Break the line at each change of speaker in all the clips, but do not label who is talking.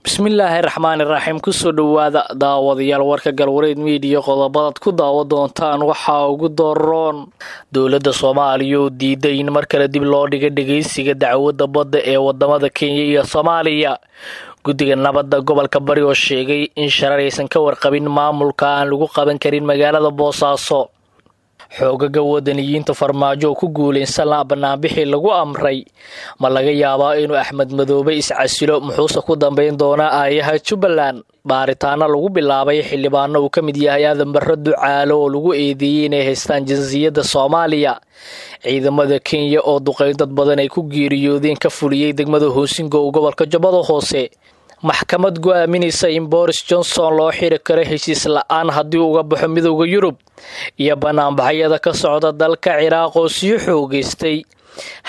Bismillahirrahmanirrahim kusoo dhawaada daawadayaal warka galwareed media qodobada ku daawo doontaan waxa ugu dooron dawladda Soomaaliya oo diiday in mar kale dib loo dhigo dhageysiga dacwadda badda ee wadamada Kenya iyo Soomaaliya. Guddiga nabadda gobolka Bari oo sheegay in sharciyeysan ka warqabin maamulka aan lagu qaban karin magaalada Boosaaso. Xoogagga wadaniyiinta farmaajo ku guuleysan banaanbixii lagu amray ma laga yaabaa inuu Axmed Madoobe iscasilo muxuu ku dambeyn doonaa aayaha Jubbaland. baaritaana lagu bilaabay xildhibaano uu ka mid yahay Aadan Barre Ducaalo oo lagu eedeeyay inay haystaan jinsiyadda Soomaaliya. Ciidamada Kenya oo duqeyn dad badan ay ku geeriyoodeen ka fuliyay degmada Hoosingo gobolka Jubbada Hoose. maxkamad go'aaminaysa in Boris Johnson loo xiri karo heshiis la'aan haddii uu uga baxo midowga Yurub iyo banaanbaxyada ka socda dalka Ciraaq oo sii xoogeystay.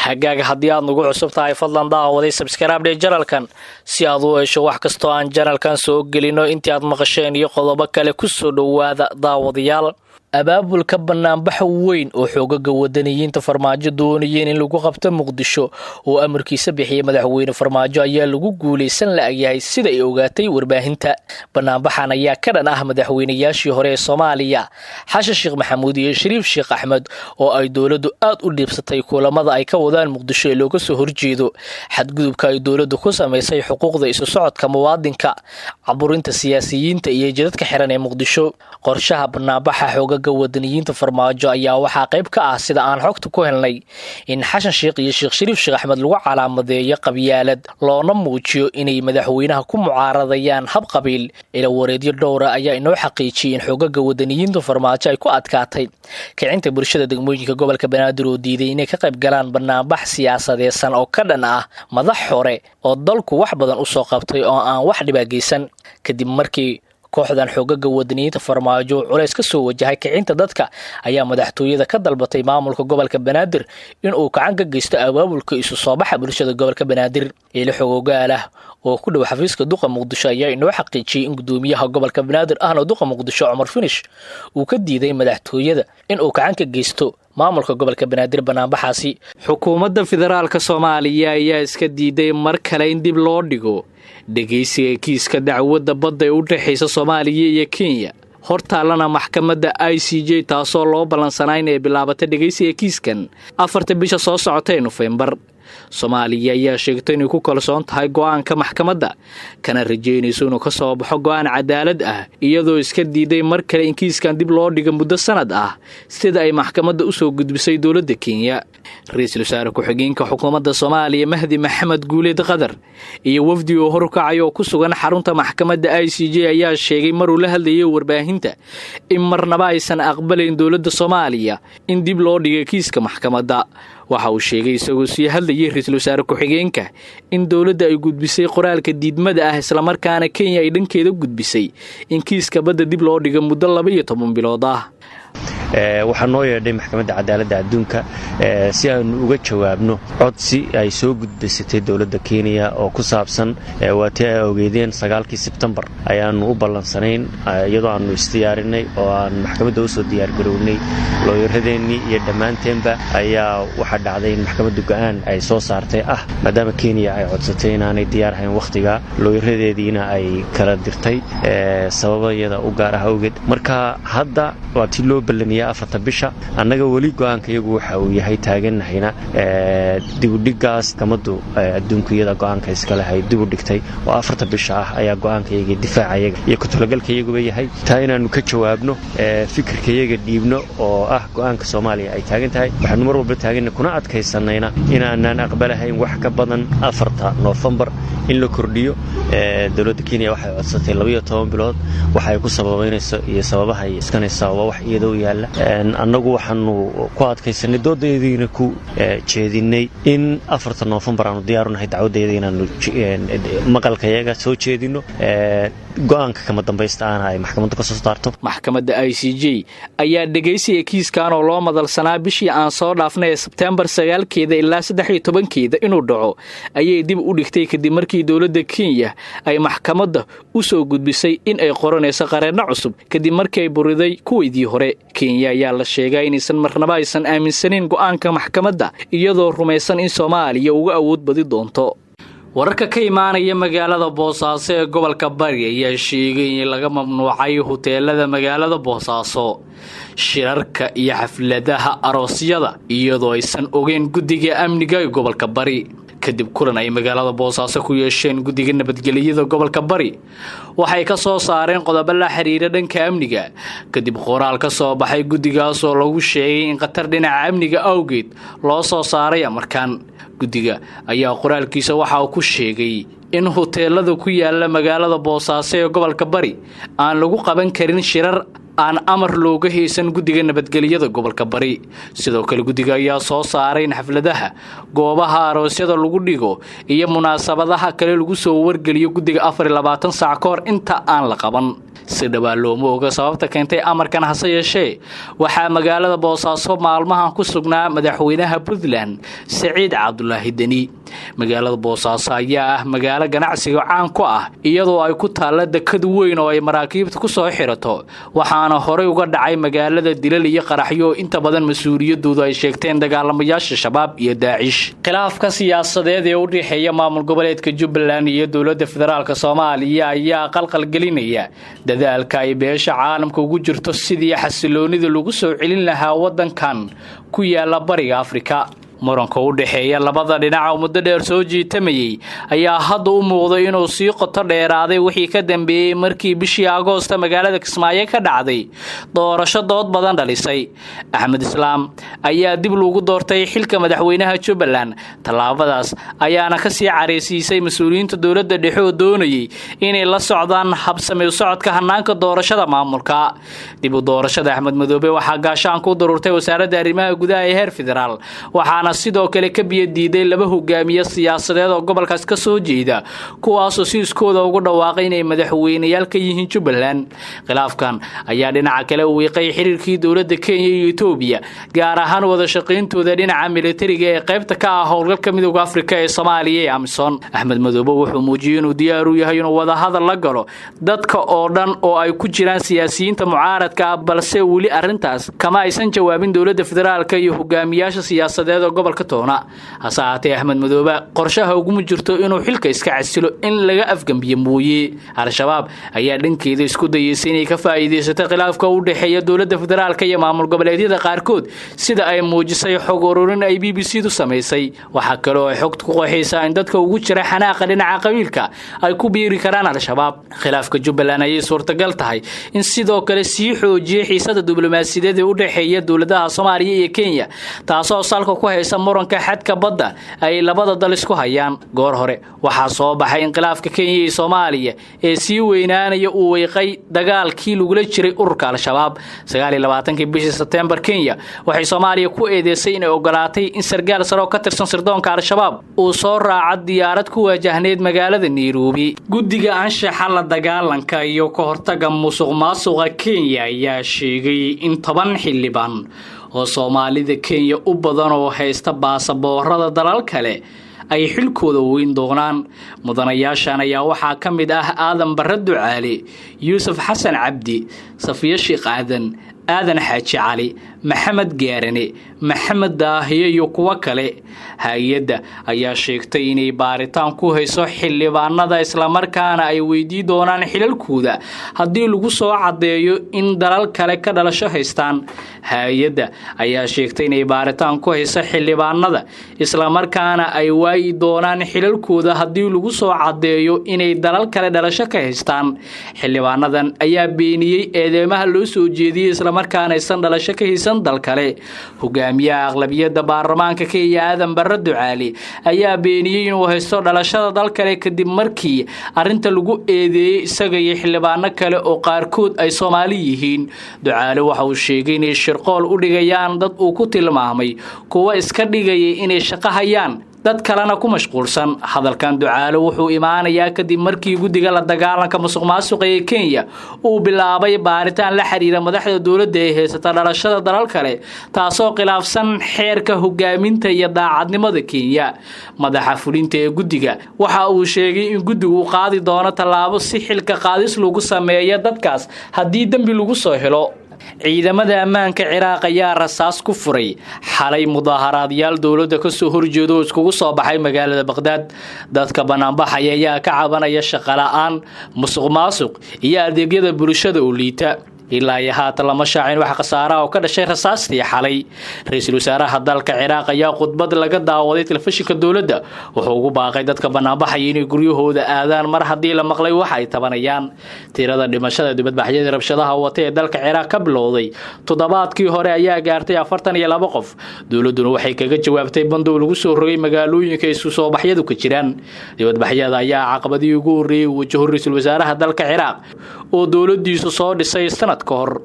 hagaaga haddii aad nagu cusub tahay fadlan daawaday subscribe channelkan si aad u hesho wax kasta oo aan channelkan soo gelino intii aad maqasheen iyo qodobo kale ku soo dhawaada daawadayaal. abaabulka banaanbax weyn oo xoogagga wadaniyiinta farmaajo doonayeen in lagu qabto Muqdisho oo amarkiisa bixiyay madaxweyne farmaajo ayaa lagu guuleysan laagyahay sida ay ogaatay warbaahinta. banaanbaxan ayaa ka dhan ah madaxweynayaashii hore ee Soomaaliya Xashan Sheekh Maxamuud iyo Shariif Sheekh Axmed oo ay dawladdu aad u dhiibsatay kulamada ay ka wadaan Muqdisho ee looga soo horjeedo xadgudubka ay dawladdu ku sameysay xuquuqda isu socodka muwaadinka, caburinta siyaasiyiinta iyo jidadka xiran ee Muqdisho. qorshaha banaanbaxa xoogagga wadaniyiinta farmaajo ayaa waxa qayb ka ah sida aan xogta ku helnay in Xashan Sheekh iyo Sheekh Shariif Sheekh Axmed lagu calaamadeeyo qabyaalad loona muujiyo inay madaxweynaha ku mucaaradayaan hab qabiil. ila wareedyo dhowra ayaa inoo xaqiijiyay in xoogagga wadaniyiinta farmaajo ay ku adkaatay kicinta bulshada degmooyinka gobolka Banaadir oo diiday inay ka qayb galaan banaanbax siyaasadeedsan oo ka dhan ah madax hore oo dalku wax badan u soo qabtay oo aan wax dhibaageysan. kadib markii kooxdan xoogagga wadaniyiinta farmaajo culays ka soo wajahay kicinta dadka ayaa madaxtooyada ka dalbatay maamulka gobolka Banaadir in uu gacan ka geysto abaabulka isu soo baxa bulshada gobolka Banaadir. ila xoogagaal ah oo ku dhow xafiiska duqa Muqdisho ayaa inoo xaqiijiyay in gudoomiyaha gobolka Banaadir ahna duqa Muqdisho Cumar Finish uu ka diiday madaxtooyada in uu gacan ka geysto maamulka gobolka Banaadir banaanbaxaasi. xukuumadda federaalka Soomaaliya ayaa iska diiday mar kale in dib loo dhigo dhageysiga kiiska dacwadda badda ee u dhaxaysa Soomaaliya iyo Kenya. hortaalana maxkamadda ICJ taasoo loo balansanaa inay bilaabatay dhageysiga kiiskan 4 bisha soo socotay November. Soomaaliya ayaa sheegtay inay ku kalsoon tahay go'aanka maxkamadda kana rajeynayso inuu ka soo baxo go'aan cadaalad ah iyadoo iska diiday mar kale in kiiskan dib loo dhigo muddo sanad ah sida ay maxkamadda u soo gudbisay dawladda Kenya. ra'iisul wasaare ku-xigeenka xukuumadda Soomaaliya Mahdi Maxamed Guuleed Qadar iyo wafdi oo horkacay oo ku sugan xarunta maxkamadda ICJ ayaa sheegay mar uu la hadlayay warbaahinta in marnaba aysan aqbalayn dawladda Soomaaliya in dib loo dhigo kiiska maxkamadda. waxa uu sheegay isagoo sii hadlayay ra'iisul wasaare ku-xigeenka in dawladda ay gudbisay qoraalka diidmada ah isla markaana Kenya ay dhankeeda gudbisay in kiiska badda dib loo dhigo muddo 12 bilood ah.
waxaan noo yeedhay maxkamadda cadaaladda adduunka si aan uga jawaabno codsi ay soo gudbisay dawladda Kenya oo ku saabsan waatii ay ogeedeen 9 Sebtembar ayaanu u ballansanayn iyadoo aanu istiyaarinay oo aan maxkamadda u soo diyaar garownay looyaradeennii iyo dhammaanteenba ayaa waxa dhacday in maxkamaddu go'aan ay soo saartay maadaama Kenya ay codsatay inaanay diyaar ahayn waqtiga looyaradeediina ay kala dirtay sababayada u gaar ah awgeed. marka hadda waatii loo ballaniyay 4 bisha annaga wali go'aanka iyagu waxa uu yahay taageernahayna dib u dhigaas kamadu adduunka iyada go'aanka iska lahayd dib u dhigtay oo 4 bisha ayaa go'aanka iyaga difaacayaga iyo ku talagalka iyagu yahay taa inaanu ka jawaabno fikirka iyaga dhiibno oo go'aanka Soomaaliya ay taagan tahay. waxaanu mar walba taagan kuna adkaysanayna inaanan aqbalahayn wax ka badan 4 November in la kordhiyo. dawladda Kenya waxay codsatay 12 bilood waxay ku sababeynayso iyo sababaha ay iskanaysaa wax iyadoo yaala. annagu waxaanu ku adkaysanay doodadeedina ku jeedinay in 4 November aanu diyaar u nahay dacwadeedina maqalka iyaga soo jeedino go'aanka kama dambaysta ay maxkamadda ka soo saarto.
maxkamadda ICJ ayaa dhageysiga kiiskan oo loo madalsanaa bishii aan soo dhaafnay September 9 ilaa 13 inuu dhaco ayay dib u dhigtay kadib markii dawladda Kenya ay maxkamadda u soo gudbisay in ay qoranayso qareeno cusub kadib markii ay buriday kuweydii hore. Kenya ayaa la sheegay inaysan marnaba aysan aaminsanin go'aanka maxkamadda iyadoo rumaysan in Soomaaliya uga awood badi doonto. wararka ka imaanaya magaalada Boosaaso ee gobolka Bari ayaa sheegay in laga mamnuucay hoteelada magaalada Boosaaso shirarka iyo xafladaha aroosyada iyadoo aysan ogeyn guddiga amniga ee gobolka Bari kadib kulan ay magaalada Boosaaso ku yeesheen guddiga nabadgelyada gobolka Bari waxay ka soo saareen qodobo la xiriira dhanka amniga kadib qoraal ka soo baxay guddigaas oo lagu sheegay in qatar dhinaca amniga awgeed loo soo saaray markaan guddiga ayaa qoraalkiisa waxa uu ku sheegay in hoteelada ku yaala magaalada Boosaaso ee gobolka Bari aan lagu qaban karin shirar aan amar looga haysan guddiga nabadgelyada gobolka Bari sidoo kale guddiga ayaa soo saaray in xafladaha goobaha aroosyada lagu dhigo iyo munaasabadaha kale lagu soo wargeliyo guddiga 24 saac ka hor inta aan la qaban si dhawaad looma oga sababta keentay amarkan hase yeeshee waxaa magaalada Boosaaso maalmahan ku sugnaa madaxweynaha Puntland Saciid Cabdullaahi Deni magaalada Boosaaso ayaa ah magaalo ganacsiga caan ku ah iyadoo ay ku taala dekad weyn oo ay maraakiibta ku soo xirato waxaana horey uga dhacay magaalada dilal iyo qaraxyo inta badan mas'uuliyadoodu ay sheegteen dagaalamayaasha shabaab iyo Daacish khilaafka siyaasadeed ee u dhexeeya maamul goboleedka Jubbaland iyo dowladda federaalka Soomaaliya ayaa qalqal gelinaya dadaalka ay beesha caalamka ugu jirto sidii xasiloonida lagu soo celin lahaa wadankan ku yaala bariga Afrika muranka u dhexeeya labada dhinac oo muddo dheer soo jiitamayay ayaa hadda u muuqday inuu sii qoto dheeraaday wixii ka dambeeyay markii bishii Agoosto magaalada Kismaayo ka dhacday doorasho dood badan dhalisay Axmed Islaam ayaa dib loogu doortay xilka madaxweynaha Jubbaland talaabadaas ayaana ka sii careysiisay mas'uuliyiinta dowladda dhexe oo doonayay inay la socdaan habsami u socodka hanaanka doorashada maamulka dib u doorashada Axmed Madoobe waxaa gaashaan ku dururtay wasaaradda arrimaha gudaha ee heer federaal waxaana sidoo kale ka biyo diiday laba hogaamiye siyaasadeed oo gobolkaas ka soo jeeda kuwaas oo si iskooda ugu dhawaaqay inay madaxweynayaal ka yihiin Jubbaland khilaafkan ayaa dhinaca kale u wiiqay xiriirkii dowladda Kenya iyo Itoobiya gaar ahaan wada shaqeyntooda dhinaca militariga ee qaybta ka ah howlgalka midowga Afrika ee Soomaaliya ee AMISOM Axmed Madoobe wuxuu muujiyay inuu diyaar u yahay inuu wada hadal la galo dadka oo dhan oo ay ku jiraan siyaasiyiinta mucaaradka balse wali arintaas kama aysan jawaabin dowladda federaalka iyo hogaamiyaasha siyaasadeed gobolka Toona hasaatee Axmed Madoobe qorshaha ugu jirto inuu xilka iska casilo in laga afgambiyo mooyee al-shabaab ayaa dhankeeda isku dayeysay inay ka faa'iideysato khilaafka u dhexeeya dowladda federaalka iyo maamul goboleedyada qaarkood sida ay muujisay xog ururin ay BBC-du sameysay waxa kale oo ay xogtu ku qeexaysaa in dadka ugu jira xanaaqa dhinaca qabiilka ay ku biiri karaan al-shabaab khilaafka Jubbaland ay suurtagal tahay in sidoo kale sii xoojiyay xiisada diblomaasiyadeed ee u dhexeeya dowladaha Soomaaliya iyo Kenya taasoo salka ku haysa muranka xadka badda ay labada dal isku hayaan goor hore waxa soo baxay in khilaafka Kenya iyo Soomaaliya ee sii weynaanaya uu weeqay dagaalkii lagula jiray ururka al-shabaab 29 bishii September Kenya waxay Soomaaliya ku eedeysay inay ogolaatay in sargaal sare oo ka tirsan sirdoonka al-shabaab uu soo raacay diyaarad ku wajahneed magaalada Nairobi guddiga anshaxa la dagaalanka iyo ka hortagga musuqmaasuqa Kenya ayaa sheegay in 10 xildhibaan oo Soomaalida Kenya u badan oo haysta baasaboorada dalal kale ay xilkooda weyn doonaan mudanayaashan ayaa waxaa ka mid ah Aadan Barre Ducaale Yuusuf Xasan Cabdi Safiya Sheekh Aadan Xaaji Cali Maxamed Gaarane Maxamed Daahiye iyo kuwa kale hay'adda ayaa sheegtay inay baaritaan ku hayso xildhibaanada isla markaana ay weydii doonaan xilalkooda haddii lagu soo cadeeyo in dalal kale ka dhalasho haystaan hay'adda ayaa sheegtay inay baaritaan ku hayso xildhibaanada isla markaana ay waayi doonaan xilalkooda haddii lagu soo cadeeyo inay dalal kale dhalasho ka haystaan xildhibaanadan ayaa beeniyay eedeymaha loo soo jeediyay isla markaana aysan dhalasho ka haysan dal kale hogaamiyaha aqlabiyadda baarlamaanka Kenya Aadan Barre Ducaale ayaa beeniyay inuu haysto dhalashada dal kale kadib markii arinta lagu eedeeyay isaga iyo xildhibaano kale oo qaarkood ay Soomaali yihiin Ducaale waxa uu sheegay inay shirqool u dhigayaan dad uu ku tilmaamay kuwa iska dhigayay inay shaqo hayaan dad kalena ku mashquulsan hadalkan Ducaale wuxuu imaanayaa kadib markii guddiga la dagaalanka musuqmaasuqa ee Kenya uu bilaabay baaritaan la xiriira madaxda dowladda ee heysata dhalashada dalal kale taasoo khilaafsan xeerka hogaaminta iyo daacadnimada Kenya madaxa fulinta ee guddiga waxa uu sheegay in guddigu qaadi doono talaabo si xilka qaadis lagu sameeyo dadkaas haddii dambi lagu soo helo ciidamada ammaanka Ciraaq ayaa rasaas ku furay xalay mudaharaadyaal dawladda ka soo horjeedo iskugu soo baxay magaalada Baghdad. dadka banaanbaxaya ayaa ka cabanaya shaqo la'aan, musuqmaasuq iyo adeegyada bulshada oo liita. ilaa iyo haatan lama shaacin wax khasaare oo ka dhashay rasaastii xalay. ra'iisul wasaaraha dalka Ciraaq ayaa khudbad laga daawaday telefishinka dawladda wuxuu ugu baaqay dadka banaanbaxaya inay guryahooda aadaan mar haddii la maqlay wax ay tabanayaan. tirada dhimashada dibadbaxyada rabshadaha wata ee dalka Ciraaq ka bilowday toddobaadkii hore ayaa gaartay 42 qof. dawladduna waxay kaga jawaabtay bandow lagu soo rogay magaalooyinka isu soo baxyadu ka jiraan. dibadbaxyada ayaa caqabadii ugu horeeyay wajaho ra'iisul wasaaraha dalka Ciraaq oo dawladdiisu soo dhisay kahor.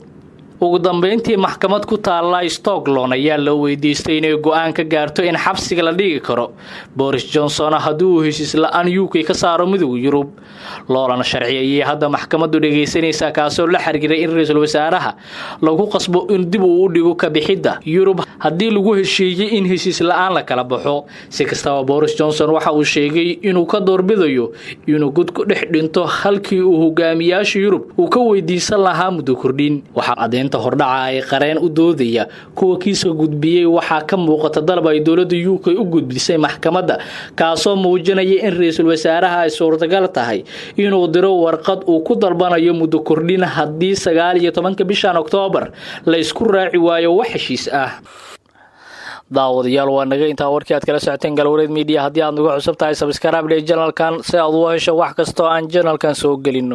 ugu dambeyntii maxkamad ku taala Stockholm ayaa la weydiistay inay go'aan ka gaarto in xabsiga la dhigi karo Boris Johnson hadduu heshiis la'aan UK ka saaro midowga Yurub. loolan sharciyay hadda maxkamaddu dhageysanaysa kaasoo la xiriiray in ra'iisul wasaaraha lagu qasbo in dib uu u dhigo ka bixidda Yurub haddii lagu heshiiyay in heshiis la'aan la kala baxo. si kastaba Boris Johnson waxa uu sheegay inuu ka doorbidayo inuu gud ku dhex dhinto halkii uu hogaamiyaasha Yurub uu ka weydiisan lahaa muddo kordhin. waxa hordhaca ay qareen u doodaya kuwa kiiska gudbiyay waxaa ka muuqata dalab ay dawladda UK u gudbisay maxkamadda kaasoo muujinaya in ra'iisul wasaaraha ay suurtagal tahay inuu diro warqad uu ku dalbanayo muddo kordhin haddii 19 bishan Oktoobar la isku raaci waayo wax heshiis ah. daawadayaal waa naga intaa warkii aad kala socoteen Galwareed Media. haddii aad nagu cusub tahay subscribe channelkan si aad u hesho wax kasta oo aan channelkan soo gelino.